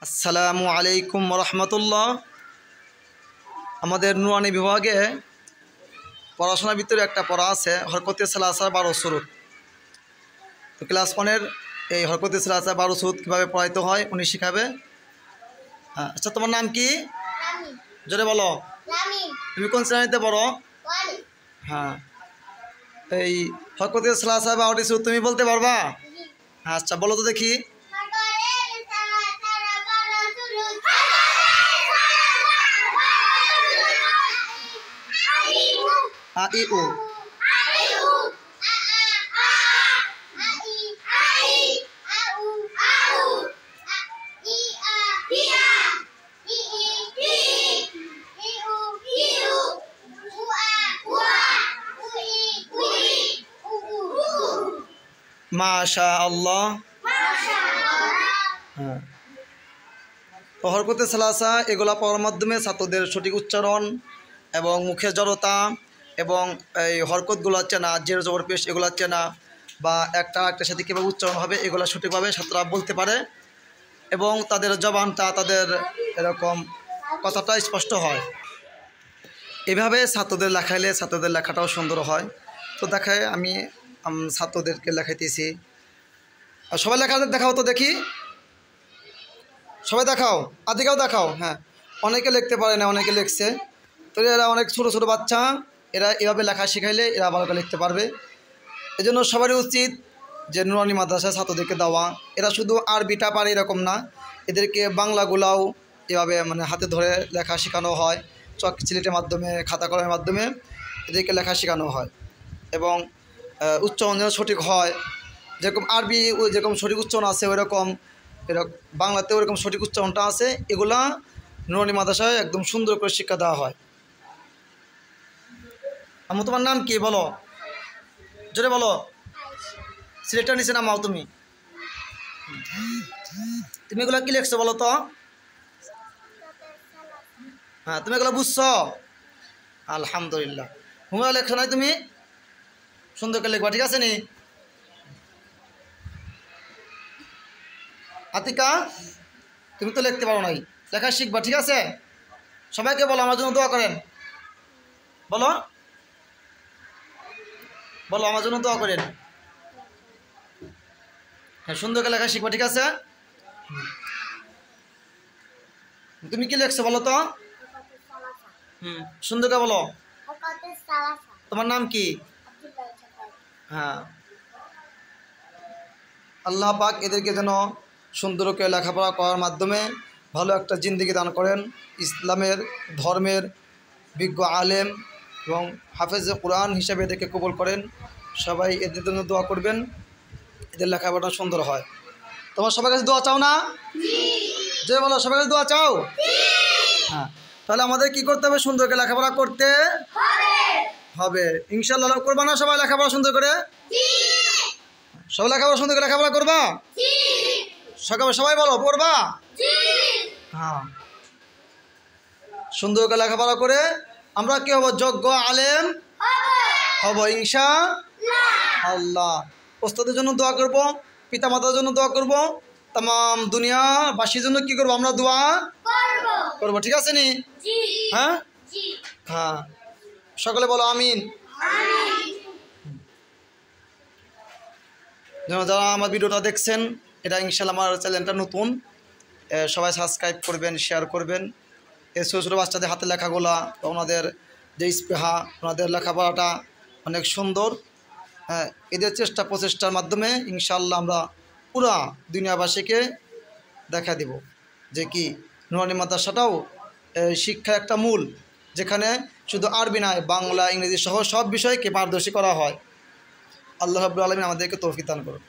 আসসালামু আলাইকুম রহমতুল্লাহ। আমাদের নুরানি বিভাগে পড়াশোনার ভিতরে একটা পড়া আছে হরকতে সালাসা 12 সুরুত। তো ক্লাস 1-এর এই হরকতে সালাসা 12 সুরুত কীভাবে পড়াইতে হয় উনি শেখাবে। আচ্ছা, তোমার নাম কি? জোরে বলো। তুমি কোন শ্রেণীতে পড়ো? হ্যাঁ, এই হরকতে সালাসা 12টি সুরুত তুমি বলতে পারবা? আচ্ছা, বলো তো দেখি। আ ই উ মাশা আল্লাহ। হ্যাঁ, তো হরকতে সালাসা এগুলা পড়ার মাধ্যমে ছাত্রদের সঠিক উচ্চারণ এবং মুখের জড়তা এবং এই হরকতগুলো চেনা, জের জবর পেশ এগুলো চেনা বা একটা সাথে কীভাবে উচ্চারণ হবে এগুলো সঠিকভাবে ছাত্ররা বলতে পারে এবং তাদের জবানটা তাদের এরকম কথাটা স্পষ্ট হয়। এভাবে ছাত্রদের লেখাইলে ছাত্রদের লেখাটাও সুন্দর হয়। তো দেখায় আমি ছাত্রদেরকে লেখাইতেছি। সবাই লেখা দেখাও তো দেখি, সবাই দেখাও, আদিকেও দেখাও। হ্যাঁ, অনেকে লিখতে পারে না, অনেকে লিখছে। তো এরা অনেক ছোটো ছোটো বাচ্চা, এরা এভাবে লেখা শেখাইলে এরা ভালো করে লিখতে পারবে। এজন্য সবারই উচিত যে নুরানি মাদ্রাসায় ছাত্রদেরকে দেওয়া। এরা শুধু আরবিটা পারে এরকম না, এদেরকে বাংলাগুলাও এভাবে হাতে ধরে লেখা শেখানো হয়। চক সিলেটের মাধ্যমে, খাতা কলমের মাধ্যমে এদেরকে লেখা শেখানো হয় এবং উচ্চারণ যেন সঠিক হয়। যেরকম আরবি যেরকম সঠিক উচ্চারণ আছে ওইরকম বাংলাতে ওরকম সঠিক উচ্চারণটা আছে। এগুলা নুরানি মাদ্রাসায় একদম সুন্দর করে শিক্ষা দেওয়া হয়। আমি তোমার নাম কি বলো, জোরে বলো। সিলেক্টর নিচে নামাও তুমি। তুমি এগুলো কি লিখছো বলো তো? হ্যাঁ, তুমি এগুলো বুঝছো? আলহামদুলিল্লাহ। হুমরা লেখছো নাই তুমি? সুন্দর করে লিখবা, ঠিক আছে নি? আতিকা, তুমি তো লিখতে পারো নাই, লেখা শিখবা, ঠিক আছে? সবাইকে বলো আমার জন্য দোয়া করেন। বলো বলো আমার জন্য দোয়া করেন। হ্যাঁ, সুন্দর করে লেখা শিখবা, ঠিক আছে? তুমি কি লিখছো বলো তো? সুন্দর করে বলো। তোমার নাম কি? হ্যাঁ, আল্লাহ পাক এদেরকে যেন সুন্দর করে লেখাপড়া করার মাধ্যমে ভালো একটা জিন্দেগি দান করেন, ইসলামের ধর্মের বিজ্ঞ আলেম এবং হাফেজ কোরআন হিসাবে এদেরকে কবুল করেন। সবাই এদের জন্য দোয়া করবেন, এদের লেখাপড়া সুন্দর হয়। তোমার সবার কাছে দোয়া চাও না? যে বলো, সবার কাছে দোয়া চাও? হ্যাঁ, তাহলে আমাদের কি করতে হবে? সুন্দর করে লেখাপড়া করতে হবে। ইনশাআল্লাহ করবা না সবাই লেখাপড়া সুন্দর করে? সবাই লেখাপড়া সুন্দর করে লেখাপড়া করবা? সবাই বলো, করবা? হ্যাঁ, সুন্দর করে লেখাপড়া করে আমরা কি হব? যোগ্য আলেম হব ইনশাআল্লাহ। ওস্তাদের জন্য দোয়া করব, পিতা মাতার জন্য দোয়া করব, তাম দুনিয়াবাসীর জন্য কি করব? আমরা দোয়া করব, ঠিক আছে নি? হ্যাঁ হ্যাঁ, সকলে বলো আমিন। যারা আমার ভিডিওটা দেখছেন, এটা ইনশাআল্লাহ আমার চ্যানেলটা নতুন, সবাই সাবস্ক্রাইব করবেন, শেয়ার করবেন। এই ছোটো ছোটো বাচ্চাদের হাতে লেখাগুলা, ওনাদের যে স্পৃহা, ওনাদের লেখাপড়াটা অনেক সুন্দর। হ্যাঁ, এদের চেষ্টা প্রচেষ্টার মাধ্যমে ইনশাআল্লাহ আমরা পুরা দুনিয়াবাসীকে দেখা দেব যে কি নুরানি মাদ্রাসাটাও শিক্ষা একটা মূল, যেখানে শুধু আরবি নয়, বাংলা ইংরেজি সহ সব বিষয়কে পারদর্শী করা হয়। আল্লাহ রাব্বুল আলামিন আমাদেরকে তৌফিক দান করুন।